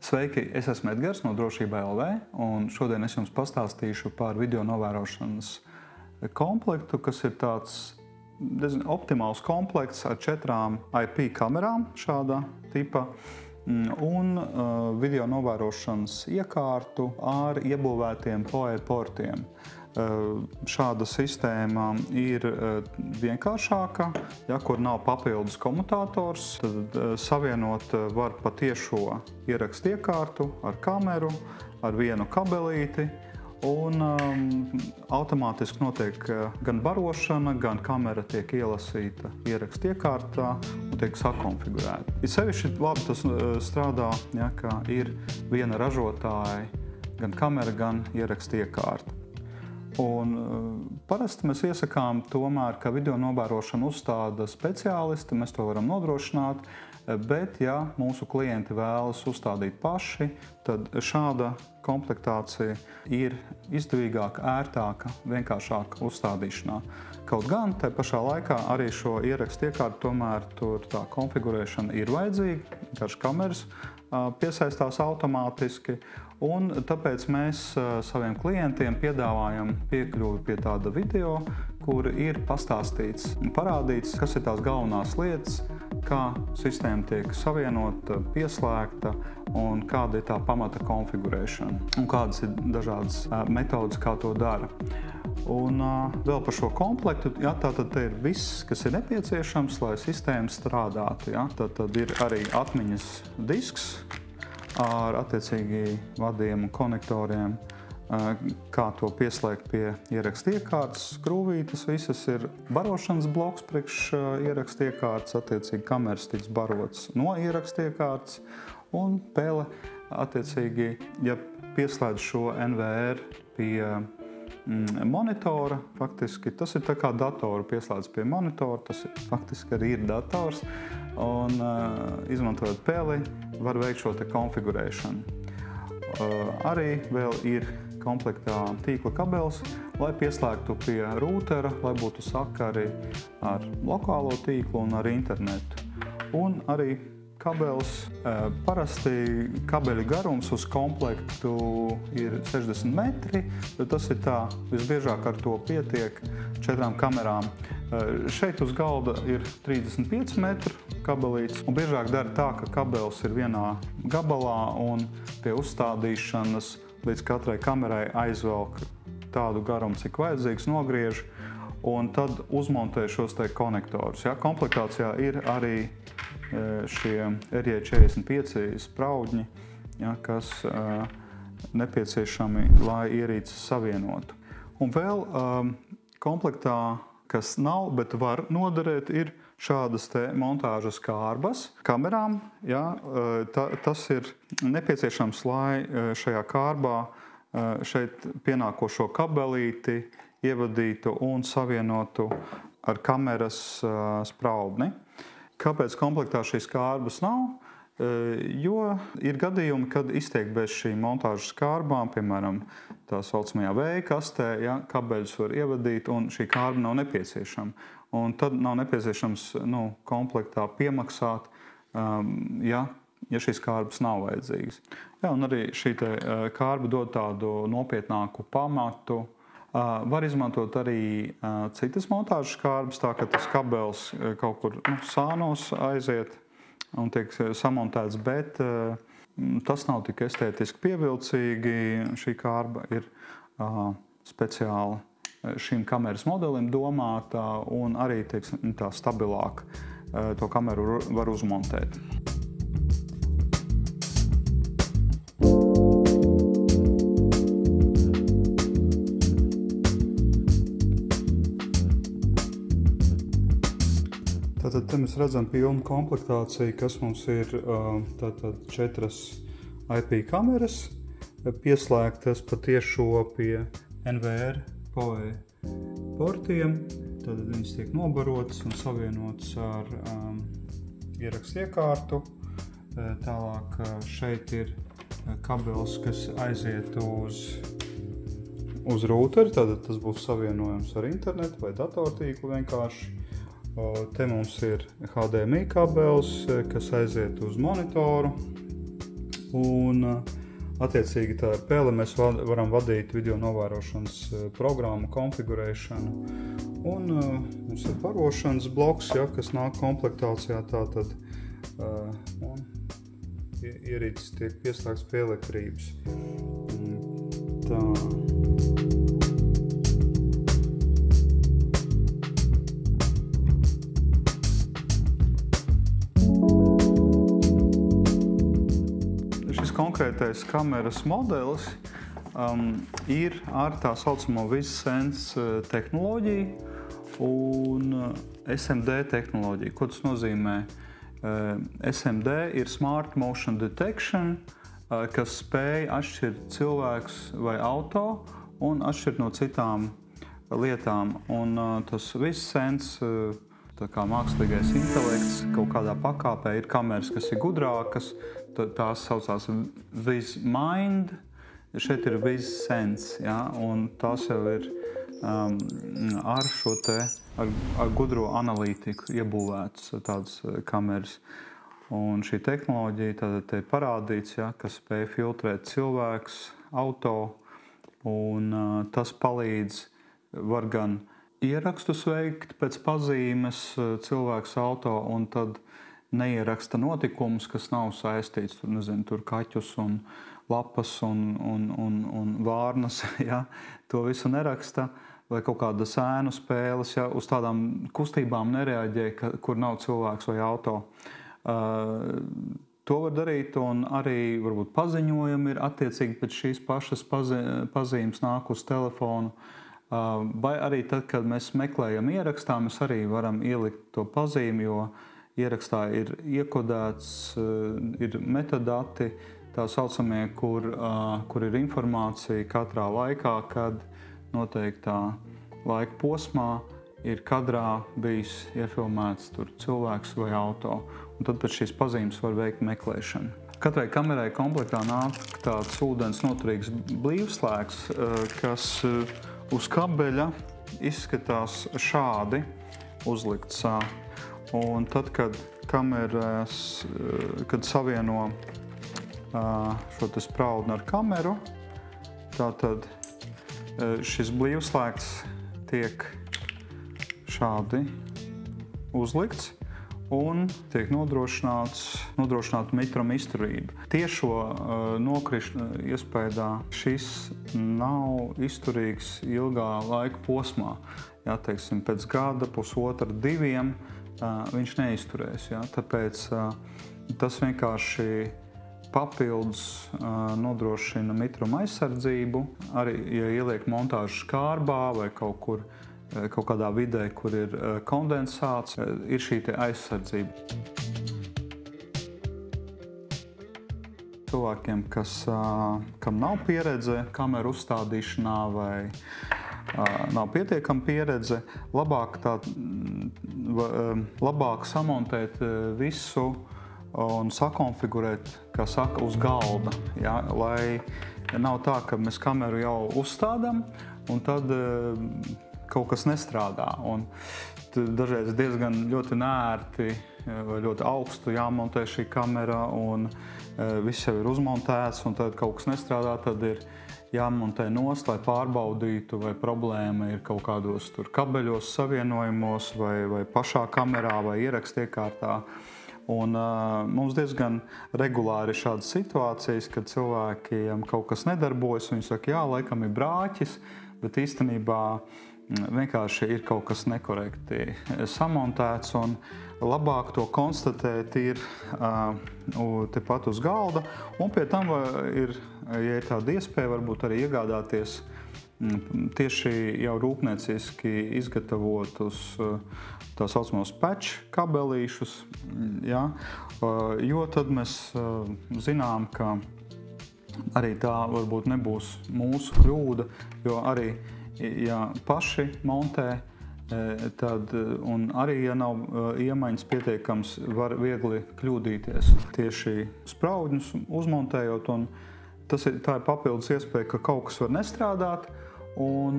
Sveiki, es esmu Edgars no Drošība LV, un šodien es jums pastāstīšu par video novērošanas komplektu, kas ir tāds diezgan optimāls komplekts ar 4 IP kamerām šāda tipa un video novērošanas iekārtu ar iebūvētiem PoE portiem. Šāda sistēma ir vienkāršāka, kur nav papildus komutators, tad savienot var patiešo ierakstu iekārtu ar kameru, ar vienu kabelīti, un automātiski notiek gan barošana, gan kamera tiek ielasīta ierakstu iekārtā un tiek sakonfigurēta. Ir sevišķi labi tas strādā, ka ir viena ražotāja, gan kamera, gan ierakstu iekārta. Un parasti mēs iesakām tomēr, ka video novērošanu uzstāda speciālisti, mēs to varam nodrošināt, bet ja mūsu klienti vēlas uzstādīt paši, tad šāda komplektācija ir izdevīgāka, ērtāka, vienkāršāka uzstādīšanā. Kaut gan te pašā laikā arī šo ierakstu iekārtu tomēr tur tā konfigurēšana ir vajadzīga, vienkārši kameras piesaistās automātiski, un tāpēc mēs saviem klientiem piedāvājam piekļuvi pie tāda video, kur ir pastāstīts un parādīts, kas ir tās galvenās lietas, kā sistēma tiek savienota, pieslēgta un kāda ir tā pamata konfigurēšana un kādas ir dažādas metodas, kā to dara. Un vēl par šo komplektu, tātad te ir viss, kas ir nepieciešams, lai sistēma strādātu. Tad ir arī atmiņas disks ar attiecīgi vadiem un konektoriem, kā to pieslēgt pie ierakstu iekārtas, skrūvītes, visas ir barošanas bloks priekš ierakstu iekārtas, attiecīgi kameras tiks barots no ierakstu iekārtas, un pele, attiecīgi, ja pieslēdz šo NVR pie monitora, faktiski tas ir tā kā datoru pieslēdz pie monitora, tas faktiski arī ir dators, un izmantojot peli var veikt šo te konfigurēšanu. Arī vēl ir komplektā tīkla kabelis, lai pieslēgtu pie rūtera, lai būtu sakari ar lokālo tīklu un ar internetu. Un arī kabelis, parasti kabeļa garums uz komplektu ir 60 metri, bet tas ir tā, visbiežāk ar to pietiek 4 kamerām. Šeit uz galda ir 35 metru kabelīts, un biežāk dara tā, ka kabelis ir vienā gabalā un pie uzstādīšanas līdz katrai kamerai aizvelk tādu garumu, cik vajadzīgs, nogriež, un tad uzmontē šos te konektorus. Komplektācijā ir arī šie RJ45 spraudņi, kas nepieciešami, lai ierīces savienotu. Un vēl komplektā, kas nav, bet var noderēt, ir šādas te montāžas kārbas kamerām. Tas ir nepieciešams, lai šajā kārbā šeit pienākošo kabelīti ievadītu un savienotu ar kameras spraudni. Kāpēc komplektā šīs kārbas nav? Jo ir gadījumi, kad iztiek bez šīm montāžas kārbām, piemēram, tā saucamajā vēja kastē, kabeļus var ievadīt un šī kārba nav nepieciešama. Un tad nav nepieciešams komplektā piemaksāt, ja šīs kārbas nav vajadzīgas. Un arī šī kārba dod tādu nopietnāku pamatu. Var izmantot arī citas montāžas kārbas, tā ka tas kabelis kaut kur sānos aiziet un tiek samontēts, bet tas nav tik estētiski pievilcīgi. Šī kārba ir speciāli šim kameras modelim domāta un arī tā stabilāk to kameru var uzmontēt. Tātad te mēs redzam pilnu komplektāciju, kas mums ir 4 IP kameras, pieslēgtas patiešo pie NVR PoE portiem. Tad viņas tiek nobarotas un savienotas ar ierakstu iekārtu. Tālāk šeit ir kabelis, kas aiziet uz rūteri, tad tas būs savienojams ar internetu vai datortīklu vienkārši. Te mums ir HDMI kabelis, kas aiziet uz monitoru. Un attiecīgi tā ar PLMS varam vadīt video novērošanas programmu konfigurēšanu. Un mums ir barošanas bloks, ja, kas nāk komplektācijā tātad. Un ierīces tiek pieslēgts pie elektrības. Tā. Šis konkrētais kameras modelis ir ar tā saucamo VizSense tehnoloģiju un SMD tehnoloģiju. Ko tas nozīmē? SMD ir Smart Motion Detection, kas spēj atšķirt cilvēks vai auto un atšķirt no citām lietām. Un tas VizSense, tā kā mākslīgais intelekts, kaut kādā pakāpē ir kameras, kas ir gudrākas, tās saucās VizMind, šeit ir VizSense, ja, un tās jau ir ar šo te ar gudro analītiku iebūvētas tādas kameras. Un šī tehnoloģija tātad te parādīts, ja, kas spēj filtrēt cilvēks, auto, un tas palīdz, var gan ierakstus veikt pēc pazīmes cilvēks, auto, un tad neieraksta notikumus, kas nav saistīts, tur, nezinu, tur kaķus un lapas un vārnas, ja, to visu neraksta. Vai kaut kādas ēnu spēles, ja, uz tādām kustībām nereaģē, kur nav cilvēks vai auto. To var darīt, un arī varbūt paziņojumi ir attiecīgi pēc šīs pašas pazīmes nāk uz telefonu. Vai arī tad, kad mēs meklējam ierakstā, mēs arī varam ielikt to pazīmi, jo ierakstā ir iekodēts, ir metadati, tā saucamie, kur ir informācija katrā laikā, kad noteiktā laika posmā ir kadrā bijis iefilmēts tur cilvēks vai auto. Un tad pēc šīs pazīmes var veikt meklēšanu. Katrai kamerai komplektā nāk tāds ūdens noturīgs blīvslēgs, kas uz kabeļa izskatās šādi uzlikts. Un tad, kad kameras, kad savieno šo te spraudni ar kameru, tātad šis blīvslēgs tiek šādi uzlikts un tiek nodrošināta mitruma izturība. Tiešo nokrišanu iespējā šis nav izturīgs ilgā laika posmā. Ja, teiksim, pēc gada, pusotra, 2 viņš neizturēs. Ja, tāpēc tas vienkārši papildus nodrošina mitruma aizsardzību. Arī, ja ieliek montāžu skārbā vai kaut kādā vidē, kur ir kondensāts, ir šī te aizsardzība. Cilvēkiem, kam nav pieredze kameru uzstādīšanā vai nav pietiekama pieredze, labāk samontēt visu un sakonfigurēt, kā saka, uz galda. Ja? Lai nav tā, ka mēs kameru jau uzstādām un tad kaut kas nestrādā. Un dažreiz diezgan ļoti nērti vai ļoti augstu jāmontē šī kamera un viss jau ir uzmontēts un tad kaut kas nestrādā, tad ir jāmontē nost, lai pārbaudītu, vai problēma ir kaut kādos tur kabeļos, savienojumos vai pašā kamerā vai ierakstiekārtā. Un mums diezgan regulāri ir šādas situācijas, kad cilvēkiem kaut kas nedarbojas, viņi saka, jā, laikam ir brāķis, bet īstenībā vienkārši ir kaut kas nekorekti samontēts, un labāk to konstatēt ir tepat uz galda, un pie tam ir, ja ir tāda iespēja, varbūt arī iegādāties tieši jau rūpnieciski izgatavotus tā saucamos patch kabelīšus, ja, jo tad mēs zinām, ka arī tā varbūt nebūs mūsu kļūda, jo arī, ja paši montē, tad, un arī, ja nav iemaņas pietiekams, var viegli kļūdīties tieši spraudņus uzmontējot, un tā ir papildus iespēja, ka kaut kas var nestrādāt, un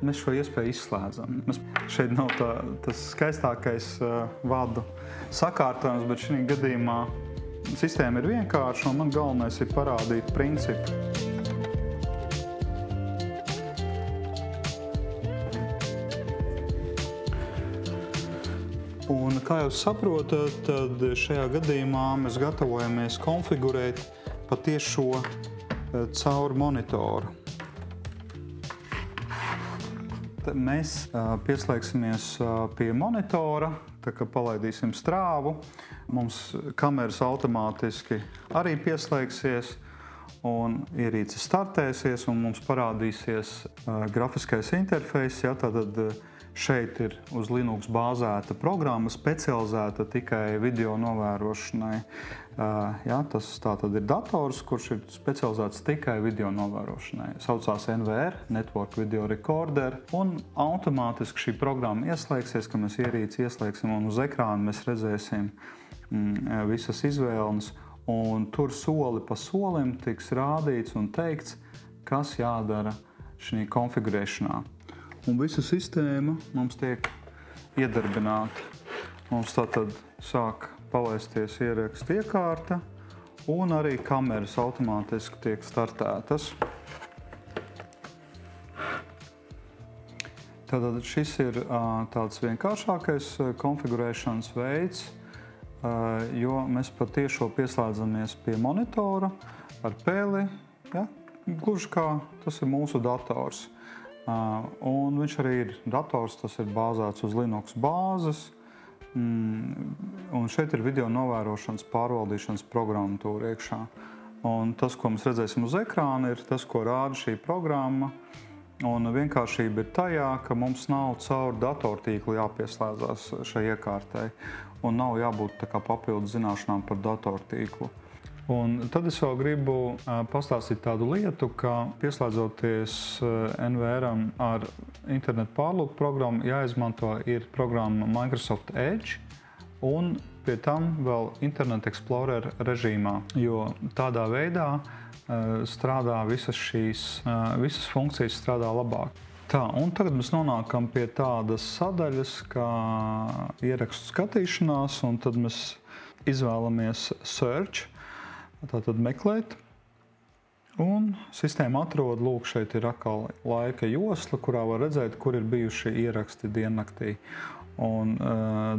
mēs šo iespēju izslēdzam. Šeit nav tas skaistākais vadu sakārtojums, bet šī gadījumā Sistēma ir vienkārša, un man galvenais ir parādīt principu. Un, kā jūs saprotat, tad šajā gadījumā mēs gatavojamies konfigurēt patiešo caur monitoru. Tad mēs pieslēgsimies pie monitora, tā kā palaidīsim strāvu. Mums kameras automātiski arī pieslēgsies, un ierīce startēsies, un mums parādīsies grafiskais interfejs. Ja, tātad šeit ir uz Linux bāzēta programma, specializēta tikai video novērošanai. Ja, tas tātad ir dators, kurš ir specializēts tikai video novērošanai. Saucās NVR, Network Video Recorder, un automātiski šī programma ieslēgsies, ka mēs ierīci ieslēgsim, un uz ekrāna mēs redzēsim visas izvēles, un tur soli pa solim tiks rādīts un teikts, kas jādara šī konfigurēšanā. Un visa sistēma mums tiek iedarbināta. Mums tātad sāk palaisties ierakstu iekārta, un arī kameras automātiski tiek startētas. Tātad šis ir tāds vienkāršākais konfigurēšanas veids, jo mēs patiešo pieslēdzamies pie monitora ar pēli, ja, gluži kā tas ir mūsu dators. Un viņš arī ir dators, tas ir bāzēts uz Linux bāzes, un šeit ir video novērošanas pārvaldīšanas programmatūra iekšā. Un tas, ko mēs redzēsim uz ekrāna, ir tas, ko rāda šī programma. Un vienkāršība ir tajā, ka mums nav caur datortīklu jāpieslēdzās šai iekārtai, un nav jābūt tā kā papildu zināšanām par datortīklu. Un tad es vēl gribu pastāstīt tādu lietu, ka pieslēdzoties NVR-am ar internetu pārlūku programmu, jāizmanto ir programma Microsoft Edge un pie tam vēl Internet Explorer režīmā, jo tādā veidā strādā visas funkcijas strādā labāk. Tā, un tagad mēs nonākam pie tādas sadaļas kā ierakstu skatīšanās, un tad mēs izvēlamies Search, tātad meklēt, un sistēma atrod, lūk, šeit ir atkal laika josla, kurā var redzēt, kur ir bijuši ieraksti diennaktī. Un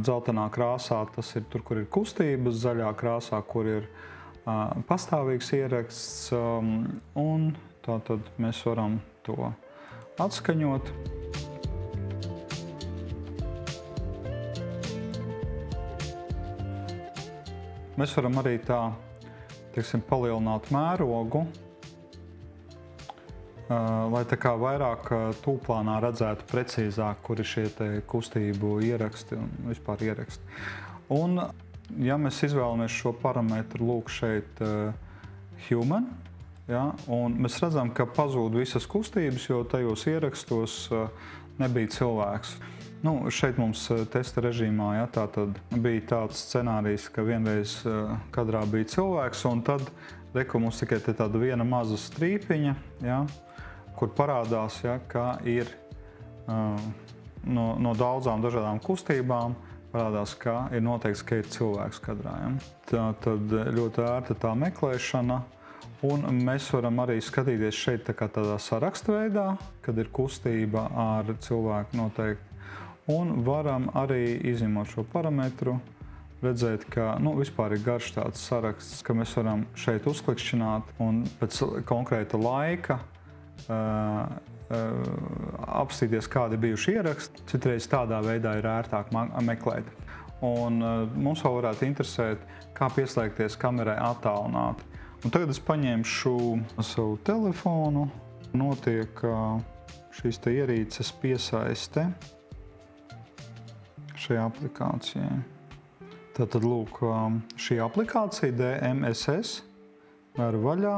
dzeltenā krāsā tas ir tur, kur ir kustības, zaļā krāsā, kur ir pastāvīgs ieraksts, un tātad mēs varam to atskaņot. Mēs varam arī tā, teiksim, palielināt mērogu, lai tā kā vairāk tūplānā redzētu precīzāk, kur ir šie te kustību ieraksti un vispār ieraksti. Un, ja mēs izvēlamies šo parametru, lūk, šeit Human, ja, un mēs redzam, ka pazūd visas kustības, jo tajos ierakstos nebija cilvēks. Nu, šeit mums testa režīmā, ja, tātad bija tāds scenārijs, ka vienreiz kadrā bija cilvēks, un tad reku mums tikai tāda viena maza strīpiņa, ja, kur parādās, ja, ka ir no daudzām dažādām kustībām parādās, ka ir noteikts, ka ir cilvēks kadrā. Ja. Tātad ļoti ērta tā meklēšana, un mēs varam arī skatīties šeit tādā saraksta veidā, kad ir kustība ar cilvēku noteikti. Un varam arī, izņemot šo parametru, redzēt, ka vispār ir garš tāds saraksts, ka mēs varam šeit uzklikšķināt un pēc konkrēta laika apstīties, kādi bijuši ieraksti. Citreiz tādā veidā ir ērtāk meklēt. Un mums vēl varētu interesēt, kā pieslēgties kamerai attālināti. Un tagad es paņemšu savu telefonu. Notiek šīs te ierīces piesaiste šajā aplikācijā. Tātad, lūk, šī aplikācija DMSS var vaļā.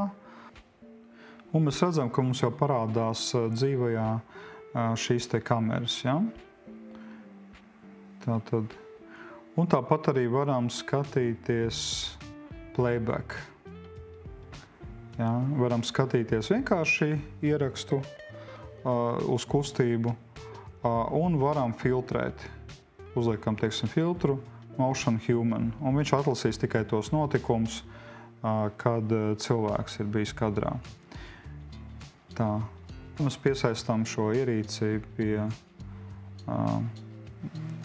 Un mēs redzam, ka mums jau parādās dzīvajā šīs te kameras. Ja? Tātad. Un tāpat arī varam skatīties playback. Ja? Varam skatīties vienkārši ierakstu uz kustību un varam filtrēt. Uzliekam, teiksim, filtru Motion Human, un viņš atlasīs tikai tos notikumus, kad cilvēks ir bijis kadrā. Tā. Mēs piesaistām šo ierīci pie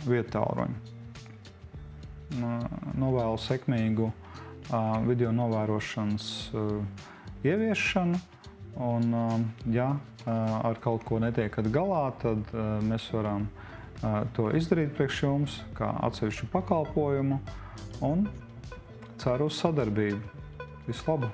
viedtālruņa. Novēlu sekmīgu video novērošanas ieviešanu, un ja ar kaut ko netiekat galā, tad mēs varam to izdarīt priekš jums kā atsevišķu pakalpojumu, un ceru uz sadarbību. Visu labu!